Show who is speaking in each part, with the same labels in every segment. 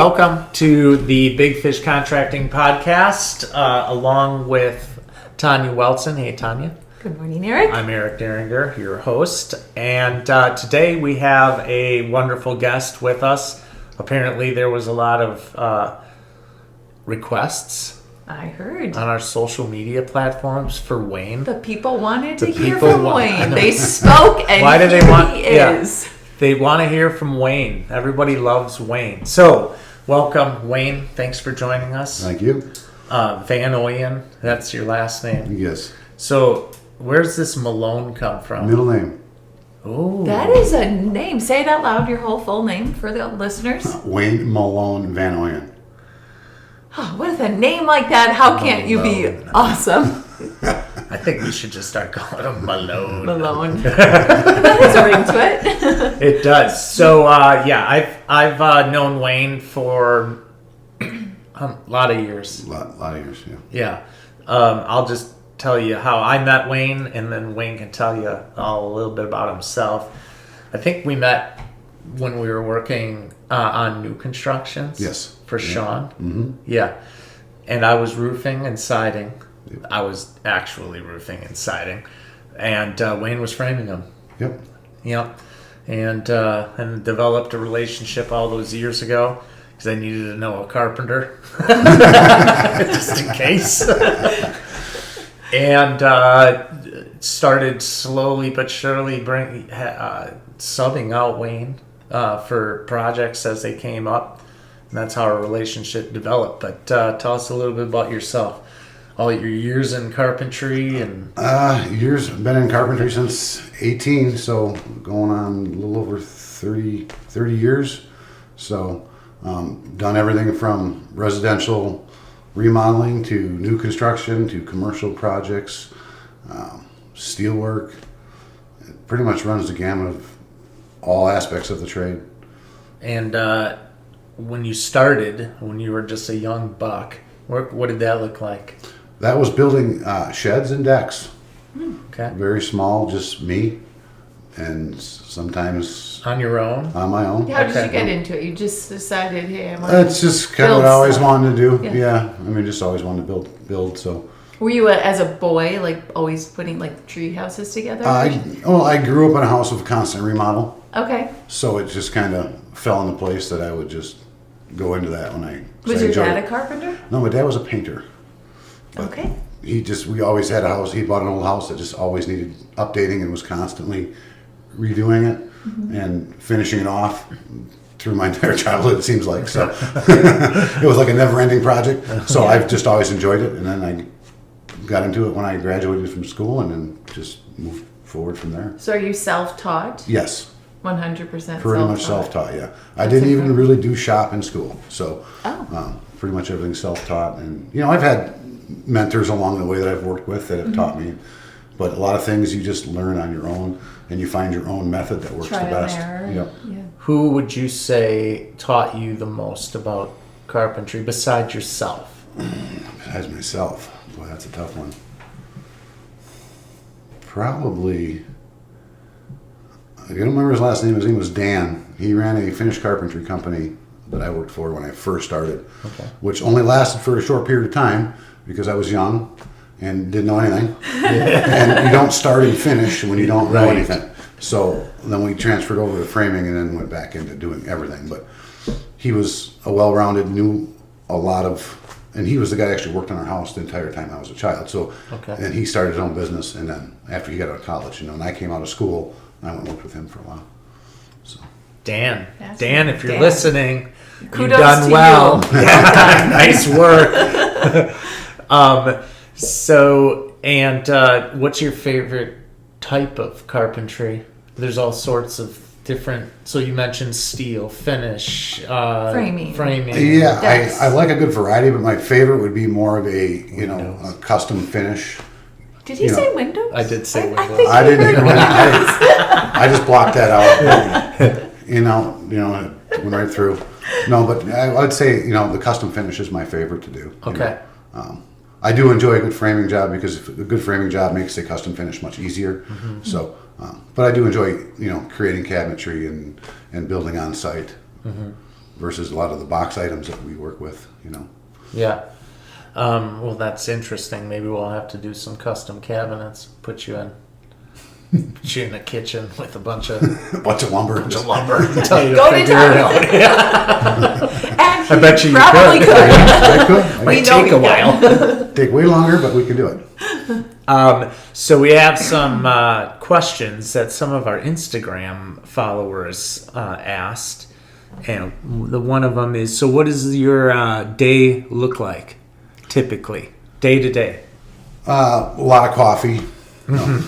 Speaker 1: Welcome to the Big Fish Contracting Podcast, along with Tanya Welson. Hey, Tanya.
Speaker 2: Good morning, Erik.
Speaker 1: I'm Erik Deringer, your host, and today we have a wonderful guest with us. Apparently, there was a lot of requests.
Speaker 2: I heard
Speaker 1: on our social media platforms for Wayne.
Speaker 2: The people wanted to hear from Wayne. They spoke, and
Speaker 1: why do they want?
Speaker 2: He is.
Speaker 1: Yeah, they want to hear from Wayne. Everybody loves Wayne. So, welcome, Wayne. Thanks for joining us.
Speaker 3: Thank you.
Speaker 1: VanOoyen, that's your last name.
Speaker 3: Yes.
Speaker 1: So, where's this Malone come from?
Speaker 3: Middle name.
Speaker 1: Oh,
Speaker 2: that is a name. Say it out loud. Your whole full name for the listeners.
Speaker 3: Wayne Malone VanOoyen.
Speaker 2: Oh, with a name like that, how can't you be awesome?
Speaker 1: I think we should just start calling him Malone.
Speaker 2: Malone. That has a ring to it.
Speaker 1: It does. So, I've known Wayne for a lot of years.
Speaker 3: A lot of years, yeah.
Speaker 1: Yeah. I'll just tell you how I met Wayne, and then Wayne can tell you a little bit about himself. I think we met when we were working on new constructions.
Speaker 3: Yes.
Speaker 1: For Sean.
Speaker 3: Mm-hmm.
Speaker 1: Yeah. And I was roofing and siding. Yep. I was actually roofing and siding. And Wayne was framing them.
Speaker 3: Yep.
Speaker 1: Yep. And developed a relationship all those years ago because I needed to know a carpenter. Just in case. And started slowly but surely subbing out Wayne for projects as they came up. And that's how our relationship developed. But tell us a little bit about yourself. All your years in carpentry and...
Speaker 3: years. I've been in carpentry since 18, so going on a little over 30 years. So done everything from residential remodeling to new construction to commercial projects, steel work. It pretty much runs the gamut of all aspects of the trade.
Speaker 1: And when you started, when you were just a young buck, what did that look like?
Speaker 3: That was building sheds and decks.
Speaker 1: Okay.
Speaker 3: Very small, just me, and sometimes
Speaker 1: on your own.
Speaker 3: On my own.
Speaker 2: How did you get into it? You just decided, hey, I want
Speaker 3: That's just kind of what I always wanted to do. Yeah. I mean, just always wanted to build. So.
Speaker 2: Were you as a boy like always putting like tree houses together?
Speaker 3: I grew up in a house with a constant remodel.
Speaker 2: Okay.
Speaker 3: So it just kind of fell into place that I would just go into that when I.
Speaker 2: Was your dad a carpenter?
Speaker 3: No, my dad was a painter. But
Speaker 2: okay.
Speaker 3: We always had a house. He bought an old house that just always needed updating and was constantly redoing it and finishing it off through my entire childhood, it seems like. So it was like a never-ending project. So I've just always enjoyed it. And then I got into it when I graduated from school and then just moved forward from there.
Speaker 2: So are you self-taught?
Speaker 3: Yes.
Speaker 2: 100%
Speaker 3: pretty much self-taught, yeah. I didn't even really do shop in school. So pretty much everything's self-taught. And, I've had mentors along the way that I've worked with that have taught me. But a lot of things you just learn on your own, and you find your own method that works the best.
Speaker 2: Yep. Yeah.
Speaker 1: Who would you say taught you the most about carpentry besides yourself?
Speaker 3: Besides myself? Boy, that's a tough one. Probably... I don't remember his last name. His name was Dan. He ran a finished carpentry company that I worked for when I first started, which only lasted for a short period of time because I was young and didn't know anything. And you don't start and finish when you don't know anything. So then we transferred over to framing and then went back into doing everything. But he was a well-rounded, knew a lot of, and he was the guy that actually worked on our house the entire time I was a child. So, and he started his own business, and then after he got out of college, and I came out of school, I went and worked with him for a while. So,
Speaker 1: Dan, if you're listening,
Speaker 2: kudos
Speaker 1: you've done
Speaker 2: to
Speaker 1: well.
Speaker 2: You.
Speaker 1: Nice work. What's your favorite type of carpentry? There's all sorts of different. So you mentioned steel, finish, framing.
Speaker 3: Yeah, I like a good variety, but my favorite would be more of a custom finish.
Speaker 2: Did he say windows?
Speaker 1: I did say windows.
Speaker 3: I didn't. I just blocked that out. It went right through. No, but I'd say the custom finish is my favorite to do.
Speaker 1: Okay.
Speaker 3: I do enjoy a good framing job because a good framing job makes the custom finish much easier. So, but I do enjoy creating cabinetry and building on site. versus a lot of the box items that we work with.
Speaker 1: Yeah. Well, that's interesting. Maybe we'll have to do some custom cabinets. Put you in a kitchen with a bunch of
Speaker 3: lumber.
Speaker 1: Tell you to
Speaker 2: Go to
Speaker 1: figure it
Speaker 2: town.
Speaker 1: out. Yeah.
Speaker 2: And
Speaker 1: I bet you
Speaker 2: probably
Speaker 1: could.
Speaker 2: could.
Speaker 3: I could.
Speaker 1: Might
Speaker 2: know
Speaker 1: take
Speaker 2: you
Speaker 1: a while.
Speaker 3: Take way longer, but we can do it.
Speaker 1: So we have some questions that some of our Instagram followers asked, and one of them is: so what does your day look like, typically, day to day?
Speaker 3: A lot of coffee.
Speaker 2: Can't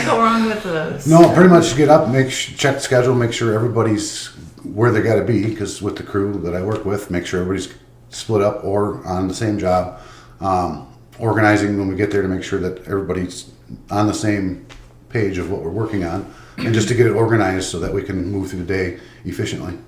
Speaker 2: go wrong with those.
Speaker 3: No, pretty much get up, check the schedule, make sure everybody's where they got to be, because with the crew that I work with, make sure everybody's split up or on the same job. Organizing when we get there to make sure that everybody's on the same page of what we're working on, and just to get it organized so that we can move through the day efficiently.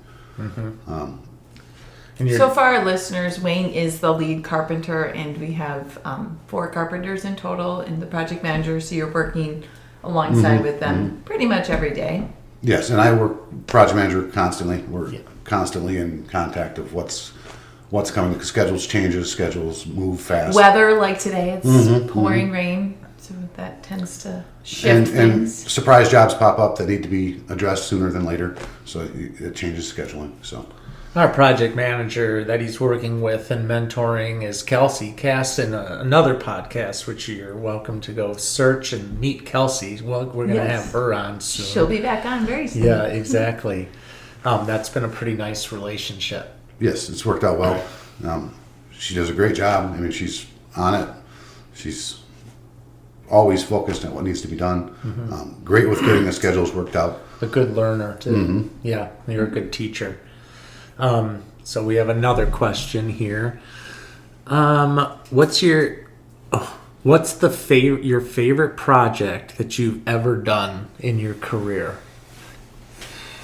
Speaker 2: So for our listeners, Wayne is the lead carpenter, and we have 4 carpenters in total and the project manager, so you're working alongside with them pretty much every day.
Speaker 3: Yes, and I work project manager constantly. We're constantly in contact of what's coming. Schedules changes, schedules move fast.
Speaker 2: Weather, like today, it's pouring rain, so that tends to shift
Speaker 3: and
Speaker 2: things.
Speaker 3: surprise jobs pop up that need to be addressed sooner than later, so it changes scheduling. So
Speaker 1: Our project manager that he's working with and mentoring is Kelsey Cass in another podcast, which you're welcome to go search and meet Kelsey. Well, we're going to have her on soon.
Speaker 2: She'll be back on very soon.
Speaker 1: Yeah, exactly. That's been a pretty nice relationship.
Speaker 3: yes, it's worked out well. She does a great job. I mean, she's on it. She's always focused on what needs to be done. Great with getting the schedules worked out.
Speaker 1: A good learner, too. Yeah, you're a good teacher. So we have another question here. What's your favorite project that you've ever done in your career?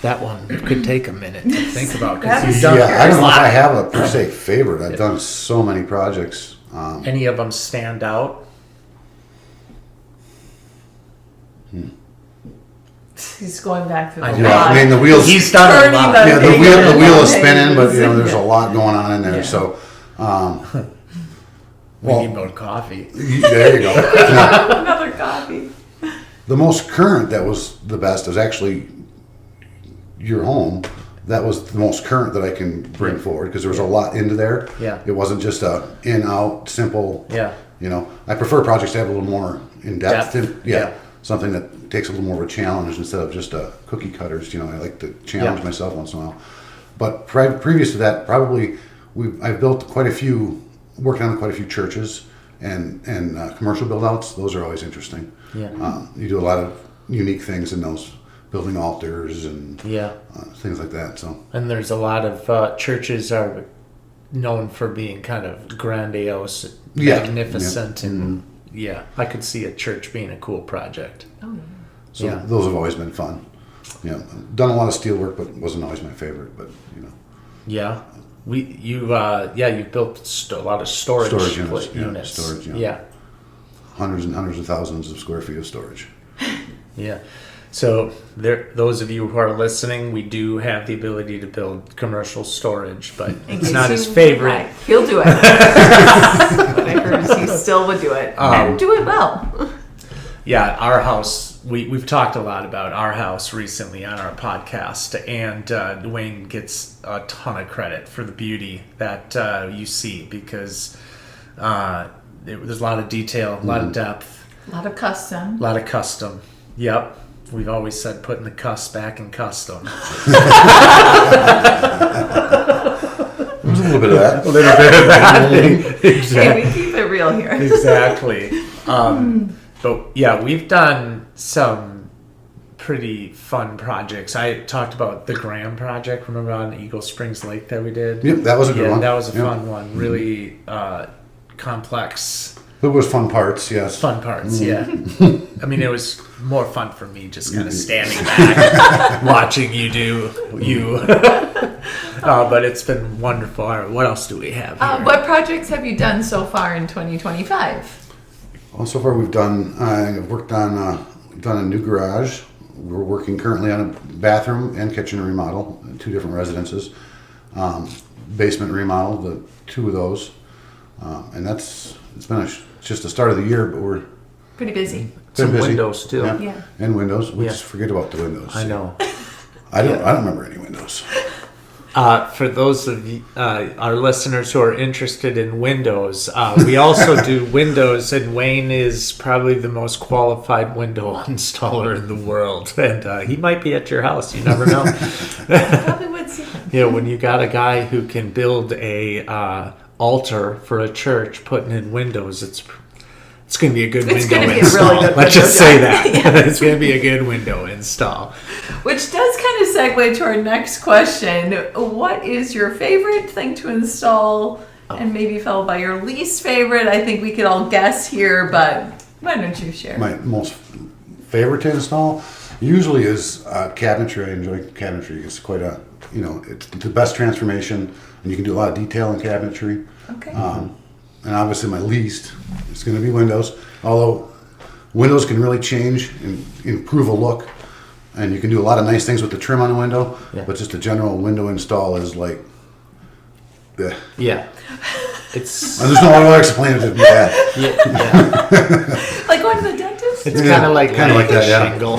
Speaker 1: That one could take a minute to think about, because you've done
Speaker 3: I don't know if
Speaker 1: a
Speaker 3: I
Speaker 1: lot.
Speaker 3: have a per se favorite. I've done so many projects.
Speaker 1: Any of them stand out?
Speaker 2: He's going back through the
Speaker 1: I know.
Speaker 3: Yeah, I mean the wheels.
Speaker 1: He's done a
Speaker 2: Turning
Speaker 1: lot.
Speaker 2: the-
Speaker 3: Yeah, the wheel is spinning, but there's
Speaker 2: Yeah.
Speaker 3: a lot going on in there.
Speaker 1: Yeah.
Speaker 3: So,
Speaker 1: We need more coffee.
Speaker 3: there you go.
Speaker 2: Another coffee.
Speaker 3: The most current that was the best was actually your home. That was the most current that I can bring forward, because there was a lot into there.
Speaker 1: Yeah.
Speaker 3: It wasn't just a in out simple.
Speaker 1: Yeah.
Speaker 3: I prefer projects to have a little more in depth.
Speaker 1: Depth, yeah.
Speaker 3: Something that takes a little more of a challenge instead of just a cookie cutters. I like to challenge myself once in a while. But previous to that, probably I've built worked on quite a few churches and commercial build outs. Those are always interesting.
Speaker 1: Yeah.
Speaker 3: You do a lot of unique things in those, building altars and things like that. So
Speaker 1: And there's a lot of churches are known for being kind of grandiose, magnificent, and I could see a church being a cool project.
Speaker 2: Oh,
Speaker 3: So those have always been fun. Done a lot of steel work, but wasn't always my favorite. But
Speaker 1: Yeah, you've built a lot of storage units.
Speaker 3: Storage,
Speaker 1: Yeah.
Speaker 3: Hundreds and hundreds of thousands of square feet of storage.
Speaker 1: Yeah. So those of you who are listening, we do have the ability to build commercial storage, but it's not his favorite.
Speaker 2: Right. He'll do it. What I heard is he still would do it. And do it well.
Speaker 1: Yeah, our house, we've talked a lot about our house recently on our podcast, and Wayne gets a ton of credit for the beauty that you see, because there's a lot of detail, a lot of depth.
Speaker 2: A lot of custom.
Speaker 1: A lot of custom. Yep. We've always said putting the cuss back in custom.
Speaker 3: There's a little bit of that.
Speaker 1: A little bit of that.
Speaker 2: Hey, we keep it real here.
Speaker 1: Exactly. But yeah, we've done some pretty fun projects. I talked about the Graham project, remember, on Eagle Springs Lake that we did?
Speaker 3: Yep, that was a good one.
Speaker 1: That was a fun one. Really complex.
Speaker 3: It was fun parts, yes.
Speaker 1: Fun parts, yeah. I mean, it was more fun for me just kind of standing back, watching you do you. But it's been wonderful. All right, what else do we have here?
Speaker 2: What projects have you done so far in 2025?
Speaker 3: Well, so far we've done a new garage. We're working currently on a bathroom and kitchen remodel. 2 different residences. Basement remodel, the 2 of those. And it's just the start of the year, but we're
Speaker 2: Pretty busy.
Speaker 3: been
Speaker 1: Some
Speaker 3: busy.
Speaker 1: windows too.
Speaker 2: Yeah.
Speaker 3: And windows. We
Speaker 1: Yeah.
Speaker 3: just forget about the windows.
Speaker 1: I know.
Speaker 3: I don't remember any windows.
Speaker 1: For those of you, our listeners who are interested in windows, we also do windows, and Wayne is probably the most qualified window installer in the world. And he might be at your house. You never know.
Speaker 2: Probably would see them.
Speaker 1: You know, when you got a guy who can build a altar for a church, putting in windows, it's going to be a good
Speaker 2: It's
Speaker 1: window
Speaker 2: gonna be a
Speaker 1: install.
Speaker 2: really good
Speaker 1: Let's
Speaker 2: window
Speaker 1: just say
Speaker 2: job.
Speaker 1: that.
Speaker 2: Yeah.
Speaker 1: It's going to be a good window install.
Speaker 2: Which does kind of segue to our next question. What is your favorite thing to install? And maybe followed by your least favorite. I think we could all guess here, but why don't you share?
Speaker 3: My most favorite to install usually is cabinetry. I enjoy cabinetry. It's quite it's the best transformation, and you can do a lot of detail in cabinetry.
Speaker 2: Okay.
Speaker 3: And obviously my least is going to be windows. Although windows can really change and improve a look, and you can do a lot of nice things with the trim on the window.
Speaker 1: Yeah.
Speaker 3: But just a general window install is like, bleh.
Speaker 1: Yeah. It's
Speaker 3: There's no other way to explain it than that.
Speaker 1: yeah.
Speaker 2: Like going to the dentist?
Speaker 1: It's
Speaker 3: Yeah,
Speaker 1: kind of like
Speaker 3: kinda like that, yeah.
Speaker 1: shingle.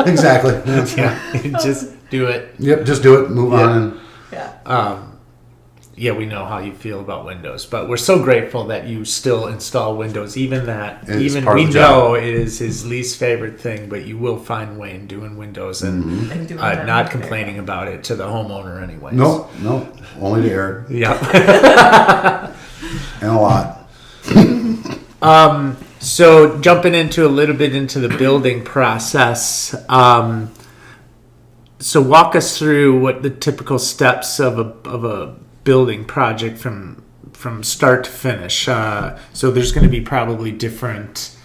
Speaker 3: Exactly.
Speaker 1: Yeah, just do it.
Speaker 3: Yep. Just do it. Move on. And
Speaker 2: Yeah.
Speaker 1: Yeah, we know how you feel about Windows, but we're so grateful that you still install Windows. Even
Speaker 3: It's
Speaker 1: even
Speaker 3: part of
Speaker 1: we
Speaker 3: the job.
Speaker 1: know it is his least favorite thing, but you will find Wayne doing Windows and
Speaker 2: And doing that
Speaker 1: not
Speaker 2: very
Speaker 1: complaining about it to the homeowner, anyways.
Speaker 3: no, only to Eric
Speaker 1: Yeah.
Speaker 3: and a lot.
Speaker 1: So jumping into a little bit into the building process. So walk us through what the typical steps of a building project from start to finish. So there's going to be probably different,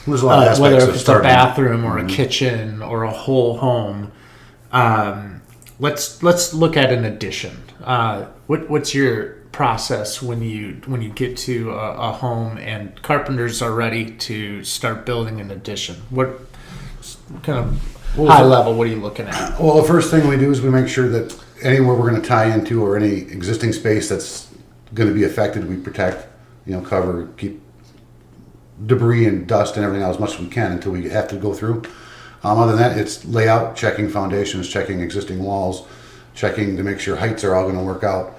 Speaker 3: There's a lot of aspects
Speaker 1: whether
Speaker 3: of
Speaker 1: it's a
Speaker 3: starting.
Speaker 1: bathroom or a kitchen or a whole home. Let's look at an addition. What's your process when you get to a home and carpenters are ready to start building an addition? What kind of high level? What are you looking at?
Speaker 3: Well, the first thing we do is we make sure that anywhere we're going to tie into or any existing space that's going to be affected, we protect, cover, keep debris and dust and everything out as much as we can until we have to go through. Other than that, it's layout, checking foundations, checking existing walls, checking to make sure heights are all going to work out.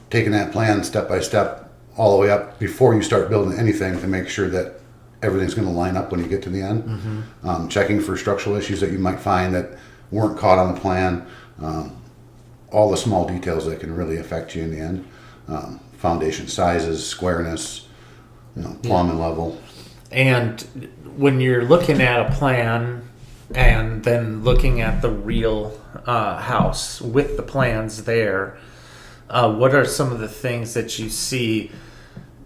Speaker 3: Taking that plan step by step all the way up before you start building anything to make sure that everything's going to line up when you get to the end.
Speaker 1: Mm-hmm.
Speaker 3: Checking for structural issues that you might find that weren't caught on the plan. All the small details that can really affect you in the end. Foundation sizes, squareness, plumbing level.
Speaker 1: And when you're looking at a plan and then looking at the real house with the plans there, what are some of the things that you see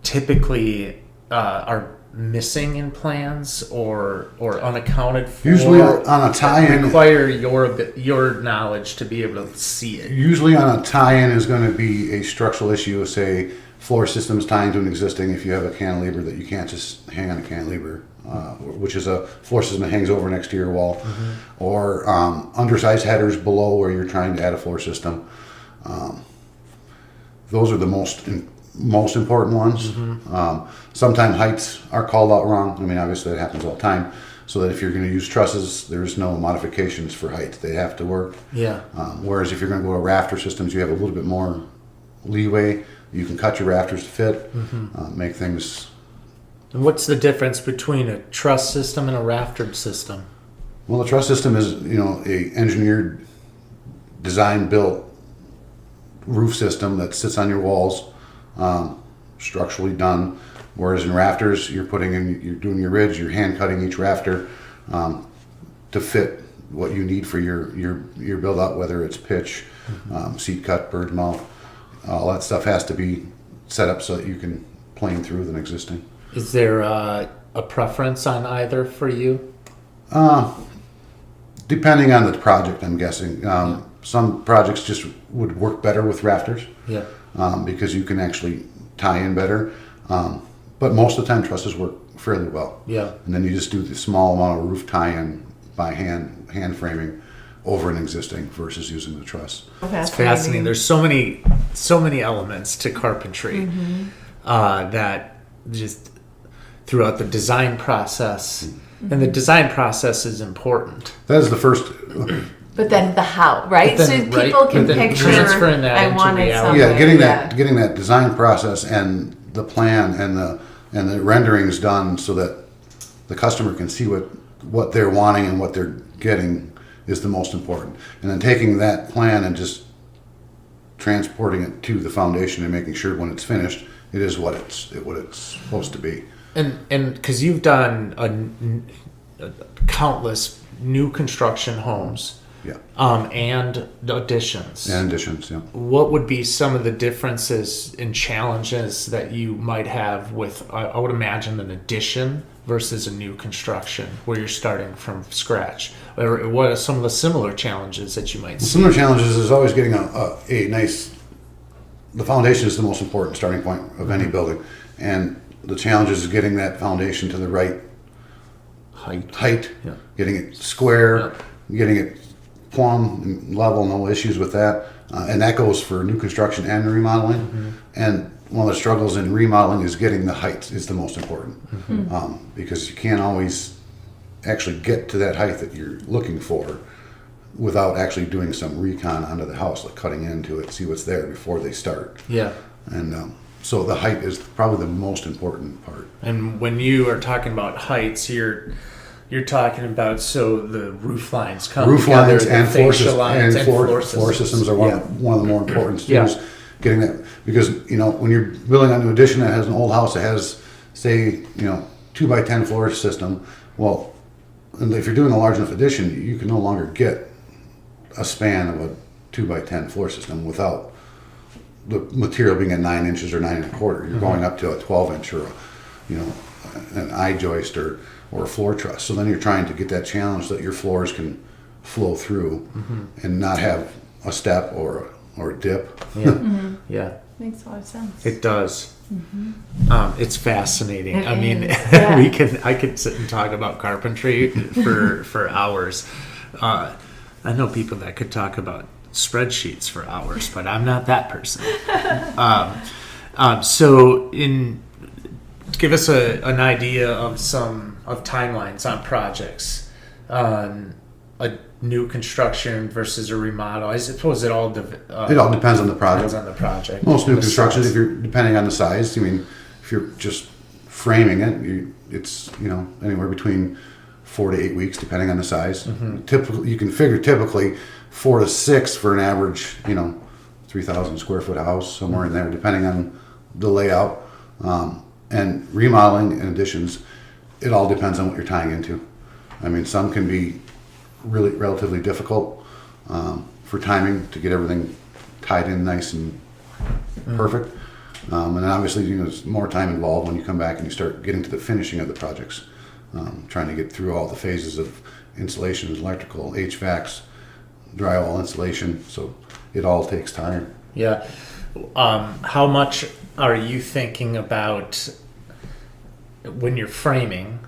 Speaker 1: typically are missing in plans or unaccounted for?
Speaker 3: Usually on a tie-in,
Speaker 1: require your knowledge to be able to see it.
Speaker 3: usually on a tie-in is going to be a structural issue, say floor systems tying to an existing. If you have a cantilever that you can't just hang on a cantilever, which is a floor system that hangs over next to your wall, or undersized headers below where you're trying to add a floor system. Those are the most important ones. Sometimes heights are called out wrong. I mean, obviously that happens all the time. So that if you're going to use trusses, there's no modifications for height. They have to work.
Speaker 1: Yeah.
Speaker 3: Whereas if you're going to go to rafter systems, you have a little bit more leeway. You can cut your rafters to fit, make things.
Speaker 1: And what's the difference between a truss system and a raftered system?
Speaker 3: Well, the truss system is, a engineered, design built roof system that sits on your walls, structurally done. Whereas in rafters, you're doing your ridge, you're hand cutting each rafter to fit what you need for your build out, whether it's pitch, seat cut, bird's mouth. All that stuff has to be set up so that you can plane through with an existing.
Speaker 1: Is there a preference on either for you?
Speaker 3: Depending on the project, I'm guessing. Some projects just would work better with rafters.
Speaker 1: Yeah.
Speaker 3: Because you can actually tie in better. But most of the time, trusses work fairly well.
Speaker 1: Yeah.
Speaker 3: And then you just do the small amount of roof tie-in by hand framing over an existing versus using the truss.
Speaker 1: It's fascinating. There's so many elements to carpentry that just throughout the design process, and the design process is important.
Speaker 3: That is the first.
Speaker 2: But then the how, right?
Speaker 1: Then,
Speaker 2: so people can picture.
Speaker 1: Transferring that
Speaker 2: I
Speaker 1: into
Speaker 2: want it
Speaker 1: reality.
Speaker 2: somewhere.
Speaker 3: Getting that design process and the plan and the renderings done so that the customer can see what they're wanting and what they're getting is the most important. And then taking that plan and just transporting it to the foundation and making sure when it's finished, it is what it's supposed to be.
Speaker 1: And because you've done countless new construction homes, and additions.
Speaker 3: And additions, yeah.
Speaker 1: What would be some of the differences and challenges that you might have with, I would imagine, an addition versus a new construction where you're starting from scratch? Or what are some of the similar challenges that you might see?
Speaker 3: Similar challenges is always getting a nice. The foundation is the most important starting point of any building, and the challenge is getting that foundation to the right height, getting it square, getting it plumb and level, no issues with that. And that goes for new construction and remodeling. And one of the struggles in remodeling is getting the height is the most important. Because you can't always actually get to that height that you're looking for without actually doing some recon onto the house, like cutting into it, see what's there before they start.
Speaker 1: Yeah.
Speaker 3: And so the height is probably the most important part.
Speaker 1: And when you are talking about heights, you're talking about the roof lines come
Speaker 3: Roof
Speaker 1: together,
Speaker 3: lines and floor
Speaker 1: systems.
Speaker 3: Floor systems are one of the more important things. Getting that, because when you're building a new addition that has an old house that has, say, 2x10 floor system, well, and if you're doing a large enough addition, you can no longer get a span of a 2x10 floor system without the material being at 9 inches or 9 1/4. You're going up to a 12-inch or an eye joist or a floor truss. So then you're trying to get that challenge that your floors can flow through and not have a step or a dip.
Speaker 1: Yeah.
Speaker 2: Makes a lot of sense.
Speaker 1: It does. It's fascinating.
Speaker 2: It
Speaker 1: I mean,
Speaker 2: is,
Speaker 1: I could sit and talk about carpentry for hours. I know people that could talk about spreadsheets for hours, but I'm not that person. So give us an idea of of timelines on projects, a new construction versus a remodel. I suppose it all
Speaker 3: depends on the project.
Speaker 1: Depends on the project.
Speaker 3: Most new constructions, if you're depending on the size. I mean, if you're just framing it, it's anywhere between 4 to 8 weeks, depending on the size. Typically, you can figure typically 4 to 6 for an average, 3,000 square foot house, somewhere in there, depending on the layout. And remodeling and additions, it all depends on what you're tying into. I mean, some can be really relatively difficult for timing to get everything tied in nice and perfect. And then obviously, there's more time involved when you come back and you start getting to the finishing of the projects, trying to get through all the phases of insulation, electrical, HVACs, drywall insulation. So it all takes time.
Speaker 1: Yeah. How much are you thinking about when you're framing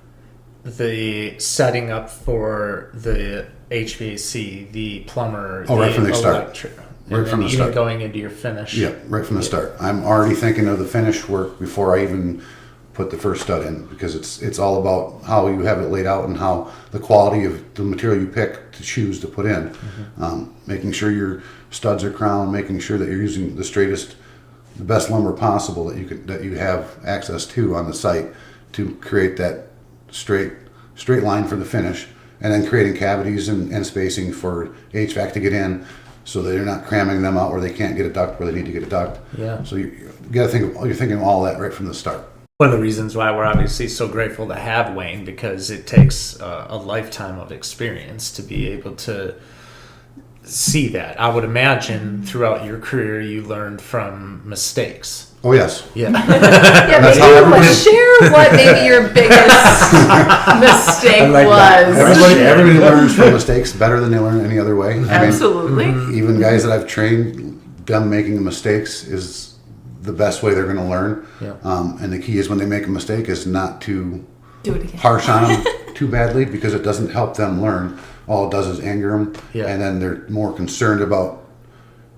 Speaker 1: the setting up for the HVAC, the plumber,
Speaker 3: right from the
Speaker 1: electric,
Speaker 3: start. Right from the
Speaker 1: even
Speaker 3: start.
Speaker 1: going into your finish?
Speaker 3: Yeah, right from the start. I'm already thinking of the finish work before I even put the first stud in, because it's all about how you have it laid out and how the quality of the material you pick to choose to put in. Making sure your studs are crowned, making sure that you're using the best lumber possible that you have access to on the site to create that straight line for the finish, and then creating cavities and spacing for HVAC to get in, so that you're not cramming them out where they can't get a duct where they need to get a duct.
Speaker 1: Yeah.
Speaker 3: So you got to you're thinking of all that right from the start.
Speaker 1: One of the reasons why we're obviously so grateful to have Wayne, because it takes a lifetime of experience to be able to see that. I would imagine throughout your career you learned from mistakes.
Speaker 3: Oh yes.
Speaker 1: Yeah.
Speaker 2: Yeah,
Speaker 3: That's
Speaker 2: maybe
Speaker 3: how everybody-
Speaker 2: share what maybe your biggest mistake was.
Speaker 3: Everybody learns from mistakes better than they learn any other way.
Speaker 2: Absolutely.
Speaker 3: Even guys that I've trained, them making mistakes is the best way they're going to learn.
Speaker 1: Yeah.
Speaker 3: And the key is when they make a mistake is not to
Speaker 2: Do it again.
Speaker 3: harsh on them too badly, because it doesn't help them learn. all it does is anger them,
Speaker 1: Yeah.
Speaker 3: and then they're more concerned about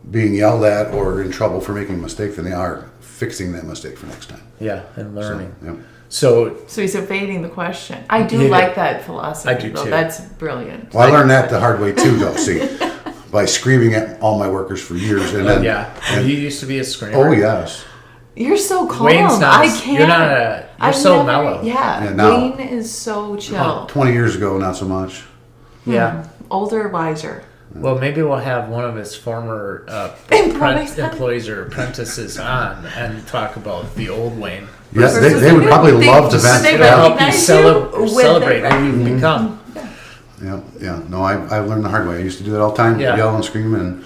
Speaker 3: being yelled at or in trouble for making a mistake than they are fixing that mistake for next time.
Speaker 1: Yeah, and learning.
Speaker 3: So, yeah.
Speaker 1: So
Speaker 2: So he's evading the question. I do
Speaker 1: Yeah.
Speaker 2: like that philosophy.
Speaker 1: I do
Speaker 2: though.
Speaker 1: too.
Speaker 2: That's brilliant.
Speaker 3: Well, I learned that the hard way too, though. See, by screaming at all my workers for years, and then
Speaker 1: you used to be a screamer.
Speaker 3: oh yes,
Speaker 2: You're so calm.
Speaker 1: Wayne's not.
Speaker 2: I can't.
Speaker 1: You're not. You're
Speaker 2: I've
Speaker 1: so
Speaker 2: never-
Speaker 1: mellow.
Speaker 2: Yeah.
Speaker 3: Yeah, now-
Speaker 2: Wayne is so chill.
Speaker 3: 20 years ago, not so much.
Speaker 1: Yeah.
Speaker 2: Older, wiser.
Speaker 1: Well, maybe we'll have one of his former
Speaker 2: Employees.
Speaker 1: employees or apprentices on and talk about the old Wayne.
Speaker 3: Yes,
Speaker 2: Versus
Speaker 3: they would
Speaker 2: the
Speaker 3: probably
Speaker 2: new.
Speaker 3: love to
Speaker 2: They-
Speaker 3: vent.
Speaker 2: they
Speaker 1: It'll help you
Speaker 2: recognize you when
Speaker 1: celebrate
Speaker 2: they-
Speaker 1: who you've become.
Speaker 3: Yeah. No, I learned the hard way. I used to do that all the time,
Speaker 1: Yeah.
Speaker 3: yell and scream, and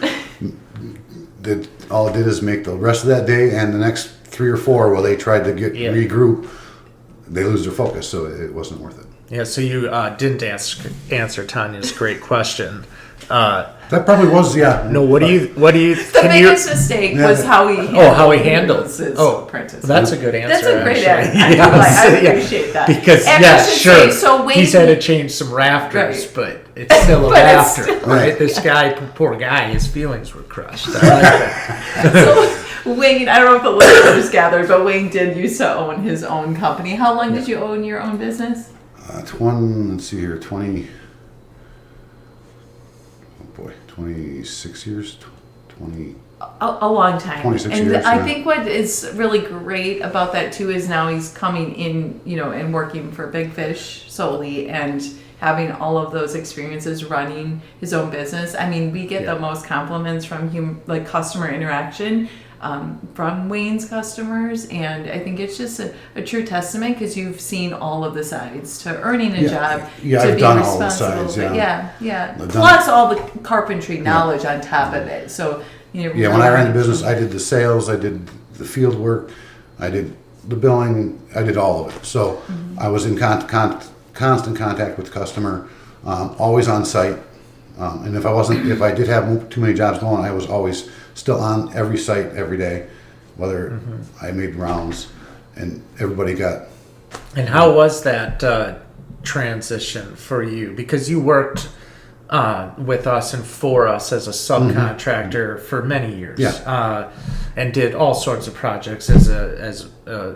Speaker 3: all it did is make the rest of that day and the next 3 or 4, while they tried to regroup, they lose their focus. So it wasn't worth it.
Speaker 1: Yeah. So you didn't answer Tanya's great question.
Speaker 3: That probably was, yeah.
Speaker 1: No. What do you?
Speaker 2: The biggest mistake was how he handled
Speaker 1: his
Speaker 2: apprentice.
Speaker 1: That's a good answer.
Speaker 2: That's a great
Speaker 1: actually.
Speaker 2: answer. I appreciate that.
Speaker 1: Because
Speaker 2: And I should
Speaker 1: sure.
Speaker 2: say, so Wayne,
Speaker 1: he's had to change some rafters,
Speaker 2: Right.
Speaker 1: but it's still a
Speaker 2: But it's
Speaker 1: rafter,
Speaker 2: still-
Speaker 1: right? This guy, poor guy, his feelings were crushed. I like that.
Speaker 2: so Wayne, I don't know if the listeners gathered, but Wayne did used to own his own company. How long did you own your own business?
Speaker 3: Let's see here, 26 years, 20.
Speaker 2: A long time.
Speaker 3: 26
Speaker 2: and
Speaker 3: years,
Speaker 2: I
Speaker 3: yeah.
Speaker 2: think what is really great about that too is now he's coming in, and working for Big Fish solely and having all of those experiences running his own business. I mean, we get the most compliments from customer interaction from Wayne's customers, and I think it's just a true testament because you've seen all of the sides to earning a job,
Speaker 3: Yeah,
Speaker 2: to
Speaker 3: I've
Speaker 2: be
Speaker 3: done all the
Speaker 2: responsible.
Speaker 3: sides,
Speaker 2: Yeah.
Speaker 3: I've done-
Speaker 2: Plus all the carpentry knowledge on top of it. So
Speaker 3: Yeah, when I ran the business, I did the sales, I did the field work, I did the billing, I did all of it. So I was in constant contact with the customer, always on site. And if I did have too many jobs going, I was always still on every site every day, whether I made rounds, and everybody got.
Speaker 1: And how was that transition for you? Because you worked with us and for us as a subcontractor for many years, and did all sorts of projects as a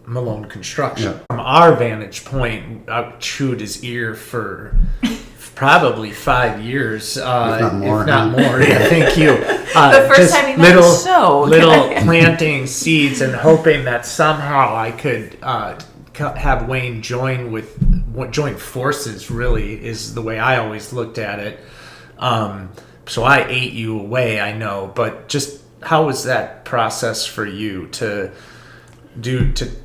Speaker 1: Malone Construction.
Speaker 3: Yeah.
Speaker 1: From our vantage point, I chewed his ear for probably 5 years, if
Speaker 3: not more.
Speaker 1: Yeah, thank you.
Speaker 2: The first
Speaker 1: just
Speaker 2: time you met the show.
Speaker 1: little planting seeds and hoping that somehow I could have Wayne join forces. Really, is the way I always looked at it. So I ate you away, I know, but just how was that process for you to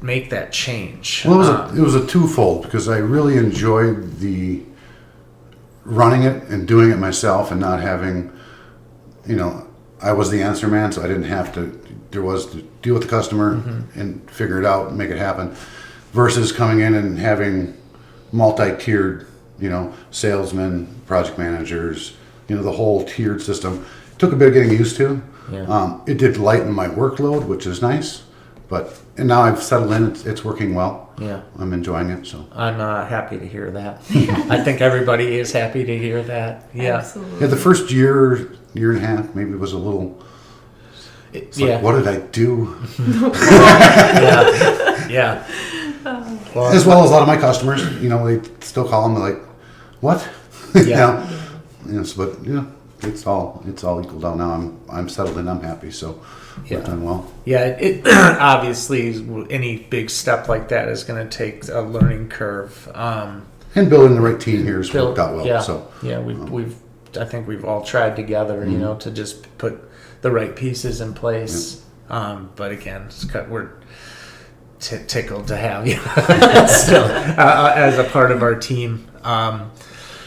Speaker 1: make that change?
Speaker 3: Well, it was a twofold, because I really enjoyed the running it and doing it myself and not having, I was the answer man, so I didn't have to. There was to deal with the customer and figure it out and make it happen, versus coming in and having multi-tiered, salesmen, project managers, the whole tiered system. It took a bit of getting used to.
Speaker 1: Yeah.
Speaker 3: It did lighten my workload, which is nice, and now I've settled in. It's working well.
Speaker 1: Yeah.
Speaker 3: I'm enjoying it. So
Speaker 1: I'm happy to hear that. I think everybody is happy to hear that. Yeah.
Speaker 2: Absolutely.
Speaker 3: yeah, the first year and a half maybe was a little. It's like, what did I do?
Speaker 1: Yeah. Well,
Speaker 3: As well as a lot of my customers, they still call them like, "What?"
Speaker 1: Yeah.
Speaker 3: Yes, but it's all equal down now. I'm settled in. I'm happy. So we've done well.
Speaker 1: Yeah, it obviously any big step like that is going to take a learning curve.
Speaker 3: And building the right team here has worked out well.
Speaker 1: Yeah,
Speaker 3: So
Speaker 1: I think we've all tried together, to just put the right pieces in place. But again, we're tickled to have you still as a part of our team.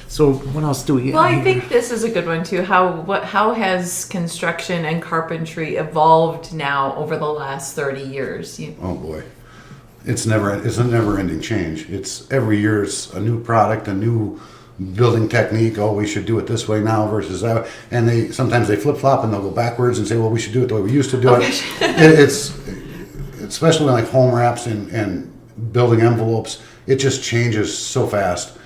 Speaker 1: So what else do we?
Speaker 2: Well, I think this is a good one too. How has construction and carpentry evolved now over the last 30 years?
Speaker 3: Oh boy, it's a never-ending change. It's every year it's a new product, a new building technique. Oh, we should do it this way now versus that. And sometimes they flip-flop and they'll go backwards and say, well, we should do it the way we used to do it. It's especially like home wraps and building envelopes. It just changes so fast.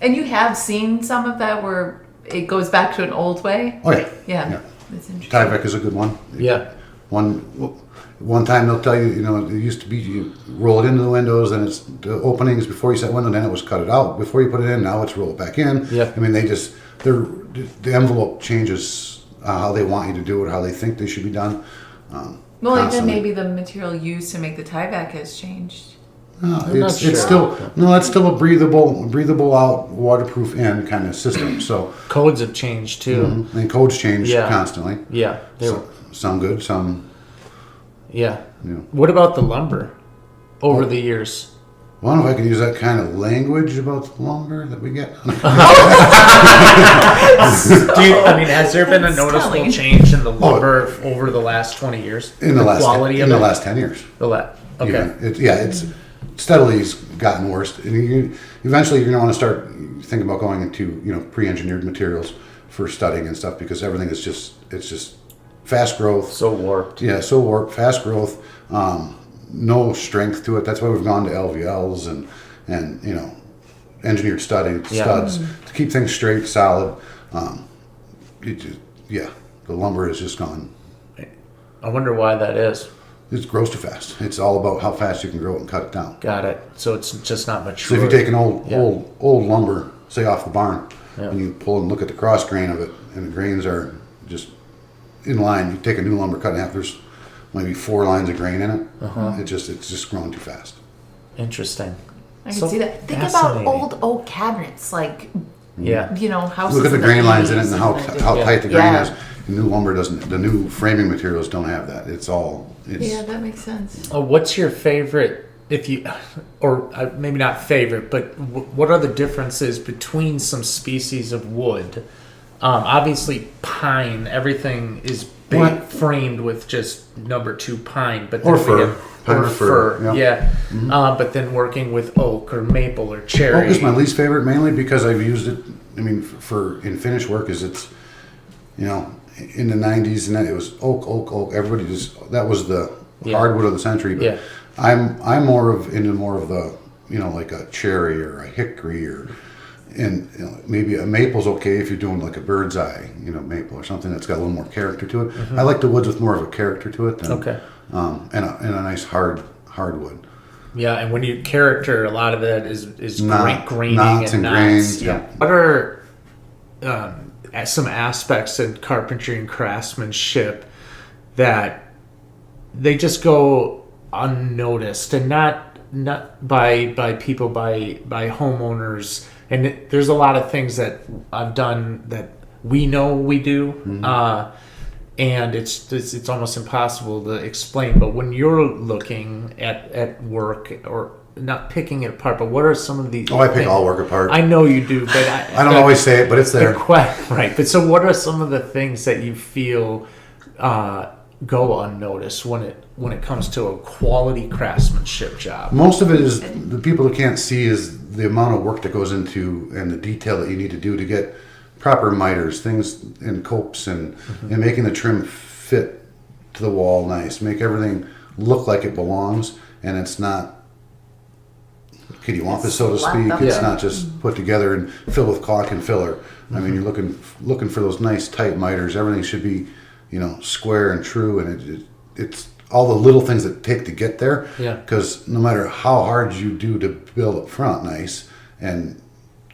Speaker 2: And you have seen some of that where it goes back to an old way?
Speaker 3: Oh yeah.
Speaker 2: Yeah. That's interesting.
Speaker 3: Tyvek is a good one.
Speaker 1: Yeah.
Speaker 3: One time they'll tell you, it used to be you roll it into the windows, and it's the openings before you set window, then it was cut it out before you put it in. Now it's roll it back in.
Speaker 1: Yeah.
Speaker 3: I mean, the envelope changes how they want you to do it, how they think they should be done.
Speaker 2: Well, even
Speaker 3: constantly.
Speaker 2: maybe the material used to make the Tyvek has changed.
Speaker 3: No,
Speaker 1: I'm not
Speaker 3: it's
Speaker 1: sure.
Speaker 3: it's still a breathable out, waterproof in kind of system. So
Speaker 1: Codes have changed too.
Speaker 3: and codes change
Speaker 1: Yeah.
Speaker 3: constantly.
Speaker 1: Yeah. They were,
Speaker 3: Some good, some.
Speaker 1: yeah.
Speaker 3: Yeah.
Speaker 1: What about the lumber over the years?
Speaker 3: Well, I don't know if I can use that kind of language about the lumber that we get.
Speaker 1: Has there been a
Speaker 2: That's
Speaker 1: noticeable
Speaker 2: telling.
Speaker 1: change in the lumber over the last 20 years?
Speaker 3: in the last
Speaker 1: quality
Speaker 3: in
Speaker 1: of
Speaker 3: the
Speaker 1: it?
Speaker 3: last 10 years.
Speaker 1: Okay.
Speaker 3: It's steadily gotten worse. And eventually, you're going to want to start thinking about going into pre-engineered materials for studying and stuff, because everything is just fast growth.
Speaker 1: So warped.
Speaker 3: Yeah, so warped, fast growth, no strength to it. That's why we've gone to LVLs and engineered studs to keep things straight, solid. The lumber is just gone.
Speaker 1: I wonder why that is.
Speaker 3: It grows too fast. It's all about how fast you can grow it and cut it down.
Speaker 1: Got it. So it's just not
Speaker 3: So
Speaker 1: mature.
Speaker 3: if you take an old lumber, say off the barn,
Speaker 1: Yeah.
Speaker 3: and you pull and look at the cross grain of it, and the grains are just in line. You take a new lumber, cut in half. There's maybe 4 lines of grain in it. It's just growing too fast.
Speaker 1: Interesting.
Speaker 2: I can
Speaker 1: So
Speaker 2: see that. Think about
Speaker 1: fascinating.
Speaker 2: old oak cabinets, like,
Speaker 1: Yeah.
Speaker 2: houses.
Speaker 3: Look at the
Speaker 2: in
Speaker 3: grain lines in it
Speaker 2: 80s
Speaker 3: and how
Speaker 2: the-
Speaker 3: tight the grain
Speaker 2: Yeah.
Speaker 3: is. The new lumber doesn't. The new framing materials don't have that.
Speaker 2: Yeah, that makes sense.
Speaker 1: What's your favorite, maybe not favorite, but what are the differences between some species of wood? Obviously, pine, everything is big,
Speaker 3: What?
Speaker 1: framed with just number 2 pine. But
Speaker 3: Or
Speaker 1: then we
Speaker 3: fir.
Speaker 1: get-
Speaker 3: Pine
Speaker 1: or
Speaker 3: or fir,
Speaker 1: fir,
Speaker 3: yeah.
Speaker 1: But then working with oak or maple or cherry.
Speaker 3: Oak is my least favorite, mainly because I've used it. I mean, in finish work, in the 90s, and that it was oak. Everybody that was the hardwood of the century. But
Speaker 1: Yeah.
Speaker 3: I'm into more of the like a cherry or a hickory and maybe a maple's okay if you're doing like a bird's eye maple or something that's got a little more character to it. I like the woods with more of a character to it than
Speaker 1: Okay.
Speaker 3: and a nice hardwood.
Speaker 1: Yeah, and when you character, a lot of that is graining
Speaker 3: knots
Speaker 1: and
Speaker 3: and
Speaker 1: knots.
Speaker 3: grains, yeah.
Speaker 1: What are some aspects in carpentry and craftsmanship that they just go unnoticed, and not by people, by homeowners? And there's a lot of things that I've done that we know we do. And it's almost impossible to explain. But when you're looking at work, or not picking it apart, but what are some of the...
Speaker 3: Oh, I pick all work apart.
Speaker 1: I know you do, but
Speaker 3: I don't always say it, but it's there.
Speaker 1: Right. But so what are some of the things that you feel go unnoticed when it comes to a quality craftsmanship job?
Speaker 3: Most of it is the people that can't see is the amount of work that goes into and the detail that you need to do to get proper miters, things in copes, and making the trim fit to the wall nice, make everything look like it belongs, and it's not kitty wampus, so to speak. It's not just put together and filled with caulk and filler. I mean, you're looking for those nice tight miters. Everything should be square and true, and it's all the little things that take to get there.
Speaker 1: Yeah.
Speaker 3: Because no matter how hard you do to build up front nice and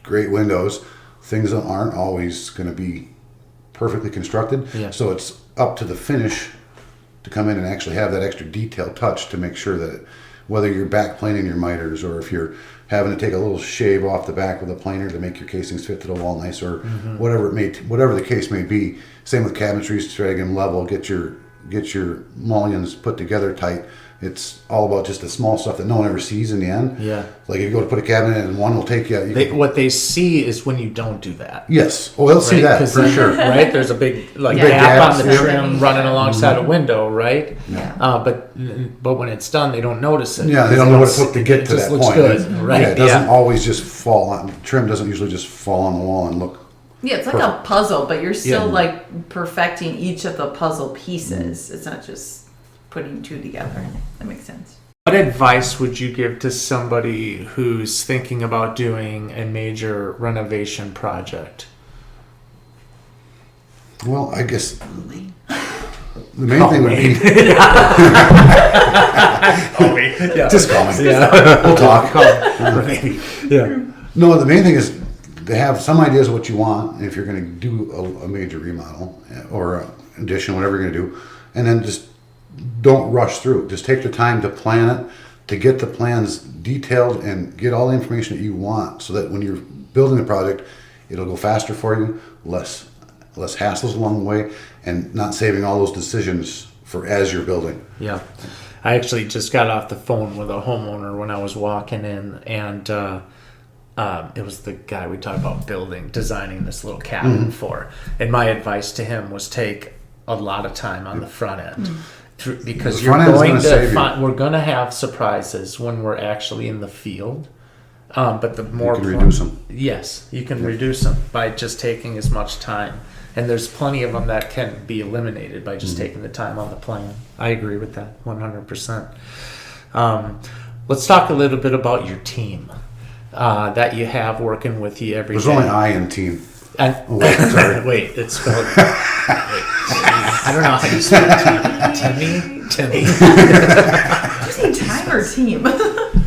Speaker 3: great windows, things aren't always going to be perfectly constructed.
Speaker 1: Yeah.
Speaker 3: So it's up to the finish to come in and actually have that extra detailed touch to make sure that whether you're back planing your miters, or if you're having to take a little shave off the back with a planer to make your casings fit to the wall nice, or whatever the case may be. Same with cabinetries, to try to get them level, get your mullions put together tight. It's all about just the small stuff that no one ever sees in the end.
Speaker 1: Yeah.
Speaker 3: Like if you go to put a cabinet in, and one will take you.
Speaker 1: What they see is when you don't do that.
Speaker 3: Yes. Well, they'll see that
Speaker 1: 'Cause
Speaker 3: for
Speaker 1: then,
Speaker 3: sure.
Speaker 1: Right? There's a big
Speaker 2: Yeah.
Speaker 1: gap on the
Speaker 3: gaps,
Speaker 1: trim running alongside a window, right?
Speaker 2: Yeah.
Speaker 1: But when it's done, they don't notice it.
Speaker 3: Yeah, they don't know what it took to get to
Speaker 1: just
Speaker 3: that
Speaker 1: looks
Speaker 3: point.
Speaker 1: good, right?
Speaker 3: Yeah, it doesn't always just fall on. Trim doesn't usually just fall on the wall and look.
Speaker 2: Yeah, it's like a puzzle, but you're still
Speaker 3: Yeah.
Speaker 2: like perfecting each of the puzzle pieces. It's not just putting two together. That makes sense.
Speaker 1: What advice would you give to somebody who's thinking about doing a major renovation project?
Speaker 3: Well, I guess the main thing would be just call me. Yeah. We'll talk.
Speaker 1: Yeah.
Speaker 3: No, the main thing is to have some ideas of what you want if you're going to do a major remodel or addition, whatever you're going to do, and then just don't rush through. Just take the time to plan it, to get the plans detailed and get all the information that you want so that when you're building the project, it'll go faster for you, less hassles along the way, and not saving all those decisions for as you're building.
Speaker 1: Yeah. I actually just got off the phone with a homeowner when I was walking in, and it was the guy we talked about designing this little cabin for. And my advice to him was take a lot of time on the front end. Because
Speaker 3: The front end's gonna save you.
Speaker 1: we're going to have surprises when we're actually in the field. But the more
Speaker 3: You can reduce them.
Speaker 1: Yes, you can reduce them by just taking as much time. And there's plenty of them that can be eliminated by just taking the time on the plan. I agree with that 100%. Let's talk a little bit about your team that you have working with you every day.
Speaker 3: There's only I in team.
Speaker 1: And,
Speaker 3: wait, sorry.
Speaker 1: wait, it's spelled. I don't know how you spell Timmy.
Speaker 2: Do you say time or team?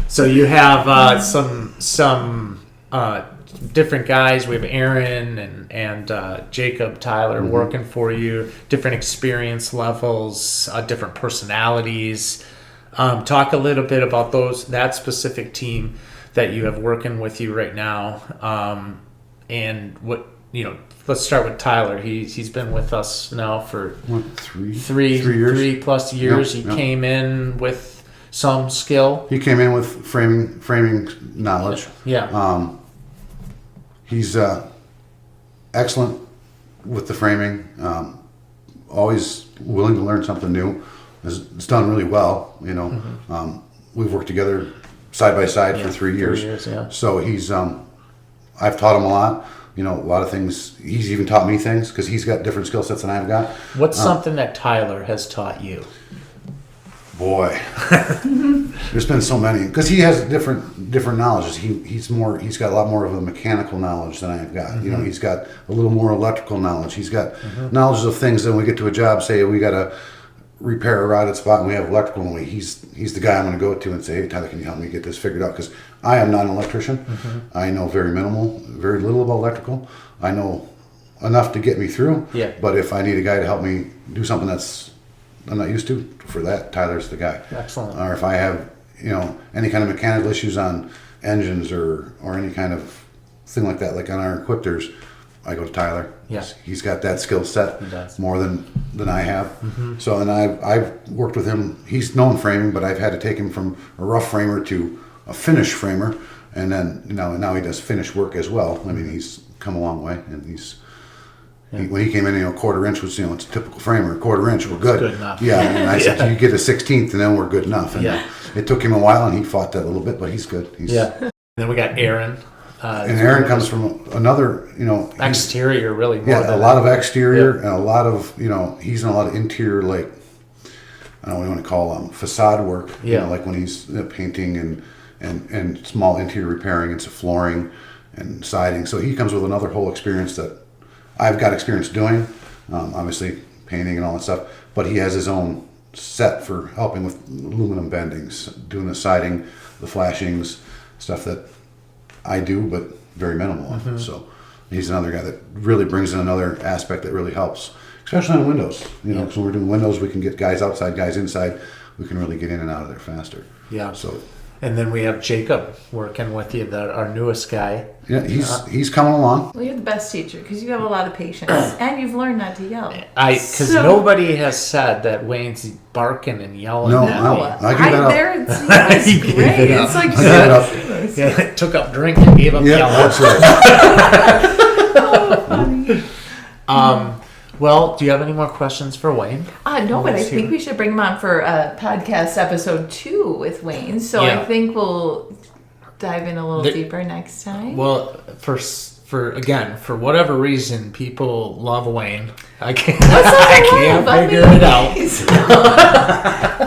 Speaker 1: So you have some different guys. We have Aaron and Jacob, Tyler working for you. Different experience levels, different personalities. Talk a little bit about that specific team that you have working with you right now, and what Let's start with Tyler. He's been with us now for
Speaker 3: Three years.
Speaker 1: 3+ years.
Speaker 3: Yep,
Speaker 1: He
Speaker 3: yep.
Speaker 1: came in with some skill.
Speaker 3: He came in with framing knowledge.
Speaker 1: Yeah.
Speaker 3: He's excellent with the framing. Always willing to learn something new. It's done really well. We've worked together side by side for 3 years.
Speaker 1: 3 years, yeah.
Speaker 3: So he's I've taught him a lot. A lot of things. He's even taught me things because he's got different skill sets than I've got.
Speaker 1: What's something that Tyler has taught you?
Speaker 3: Boy, there's been so many because he has different knowledges. He's got a lot more of a mechanical knowledge than I've got. He's got a little more electrical knowledge. He's got knowledge of things that when we get to a job, say we got to repair a rotted spot and we have electrical, and he's the guy I'm going to go to and say, hey Tyler, can you help me get this figured out? Because I am not an electrician. I know very little about electrical. I know enough to get me through.
Speaker 1: Yeah.
Speaker 3: But if I need a guy to help me do something that's I'm not used to, for that, Tyler's the guy.
Speaker 1: Excellent.
Speaker 3: Or if I have, any kind of mechanical issues on engines or any kind of thing like that, like on our equipters, I go to Tyler.
Speaker 1: Yeah.
Speaker 3: He's got that skill set
Speaker 1: He does.
Speaker 3: more than I have. So, and I've worked with him. He's known framing, but I've had to take him from a rough framer to a finish framer, and then now he does finish work as well. I mean, he's come a long way, and when he came in, 1/4 inch was, it's a typical framer. 1/4 inch, we're good.
Speaker 1: Good enough.
Speaker 3: Yeah, and I said, you get a 1/16, and then we're good enough. And it took him a while, and he fought that a little bit, but he's good.
Speaker 1: And then we got Aaron.
Speaker 3: And Aaron comes from another,
Speaker 1: Exterior, really. More
Speaker 3: a lot of exterior and a lot of, he's in a lot of interior, like, I don't know what you want to call them, facade work. Like when he's painting and small interior repairing and some flooring and siding. So he comes with another whole experience that I've got experience doing, obviously painting and all that stuff, but he has his own set for helping with aluminum bendings, doing the siding, the flashings, stuff that I do, but very minimal. So he's another guy that really brings in another aspect that really helps, especially on windows. Because when we're doing windows, we can get guys outside, guys inside. We can really get in and out of there faster.
Speaker 1: Yeah.
Speaker 3: So.
Speaker 1: And then we have Jacob working with you, our newest guy.
Speaker 3: Yeah, he's coming along.
Speaker 2: Well, you're the best teacher because you have a lot of patience and you've learned not to yell.
Speaker 1: Because nobody has said that Wayne's barking and yelling
Speaker 3: No,
Speaker 1: at me.
Speaker 3: I give that up.
Speaker 2: It's
Speaker 1: He gave
Speaker 2: great.
Speaker 1: it up.
Speaker 2: It's like
Speaker 3: I give it up.
Speaker 1: Yeah, took up drinking, gave up
Speaker 3: Yeah,
Speaker 1: yelling.
Speaker 3: that's right.
Speaker 1: Well, do you have any more questions for Wayne?
Speaker 2: No, but I
Speaker 1: Let's
Speaker 2: think
Speaker 1: hear.
Speaker 2: we should bring him on for podcast episode 2 with Wayne. So
Speaker 1: Yeah.
Speaker 2: I think we'll dive in a little deeper next time.
Speaker 1: Well, for whatever reason, people love Wayne. I can't
Speaker 2: What's up,
Speaker 1: I can't
Speaker 2: love?
Speaker 1: figure it out.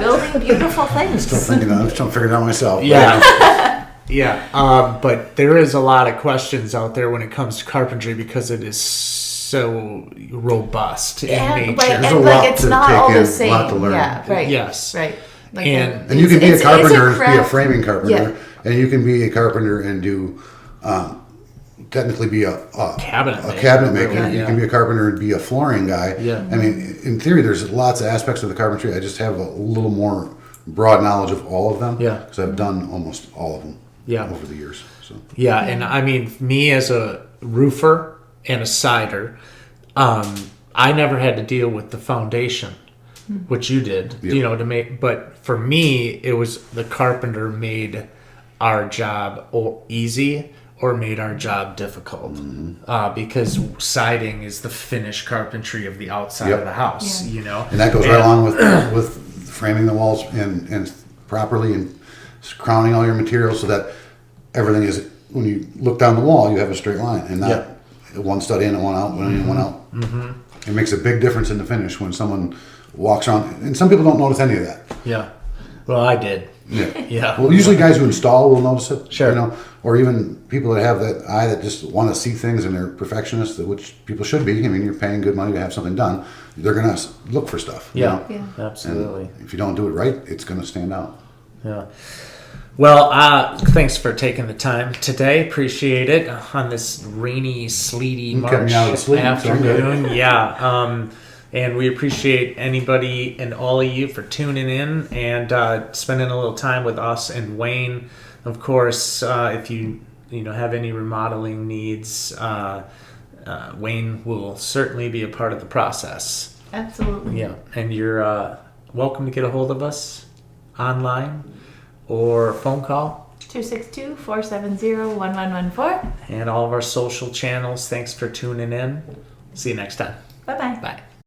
Speaker 2: Building beautiful things.
Speaker 3: Still thinking I'm still figuring it out myself.
Speaker 1: Yeah. Yeah. But there is a lot of questions out there when it comes to carpentry because it is so robust in nature.
Speaker 3: There's
Speaker 2: and
Speaker 3: a
Speaker 2: like
Speaker 3: lot
Speaker 2: it's
Speaker 3: to
Speaker 2: not
Speaker 3: take
Speaker 2: all
Speaker 3: in,
Speaker 2: the
Speaker 3: a
Speaker 2: same.
Speaker 3: lot to learn.
Speaker 2: Yeah, right.
Speaker 1: Yes.
Speaker 2: Right. Like
Speaker 1: And
Speaker 3: And you can be a carpenter, be a
Speaker 2: craft.
Speaker 3: framing carpenter,
Speaker 2: Yeah.
Speaker 3: and you can be a carpenter and do, technically be a
Speaker 1: Cabinet
Speaker 3: a
Speaker 1: maker,
Speaker 3: cabinet maker.
Speaker 1: really,
Speaker 3: You
Speaker 1: yeah.
Speaker 3: can be a carpenter and be a flooring guy.
Speaker 1: Yeah.
Speaker 3: I mean, in theory, there's lots of aspects of the carpentry. I just have a little more broad knowledge of all of them.
Speaker 1: Yeah.
Speaker 3: Because I've done almost all of them.
Speaker 1: Yeah.
Speaker 3: Over the years. So.
Speaker 1: Yeah, and I mean, me as a roofer and a sider, I never had to deal with the foundation, which you did,
Speaker 3: Yep.
Speaker 1: you know, to make. But for me, it was the carpenter made our job easy or made our job difficult, because siding is the finished carpentry of the outside
Speaker 3: Yep.
Speaker 1: of the house,
Speaker 2: Yeah.
Speaker 1: you know,
Speaker 3: And that goes right along with framing the walls and properly and crowning all your materials so that everything is, when you look down the wall, you have a straight line and not one stud in and one out, one in and one out. Mm-hmm. It makes a big difference in the finish when someone walks around, and some people don't notice any of that.
Speaker 1: Yeah. Well, I did.
Speaker 3: Yeah.
Speaker 1: Yeah.
Speaker 3: Well, usually guys who install will notice it.
Speaker 1: Sure.
Speaker 3: You know, or even people that have that eye that just want to see things and they're perfectionists, which people should be. I mean, you're paying good money to have something done. They're going to look for stuff. you
Speaker 1: Yeah.
Speaker 3: know?
Speaker 2: Yeah.
Speaker 1: Absolutely.
Speaker 3: And if you don't do it right, it's going to stand out.
Speaker 1: Yeah. Well, thanks for taking the time today. Appreciate it on this rainy, sleety
Speaker 3: You kept
Speaker 1: March
Speaker 3: me out of sleep, so I'm good.
Speaker 1: afternoon. Yeah. And we appreciate anybody and all of you for tuning in and spending a little time with us and Wayne. Of course, if you have any remodeling needs, Wayne will certainly be a part of the process.
Speaker 2: Absolutely.
Speaker 1: Yeah, and you're welcome to get a hold of us online or phone call
Speaker 2: 262-470-1114.
Speaker 1: and all of our social channels. Thanks for tuning in. See you next time.
Speaker 2: Bye-bye.
Speaker 1: Bye.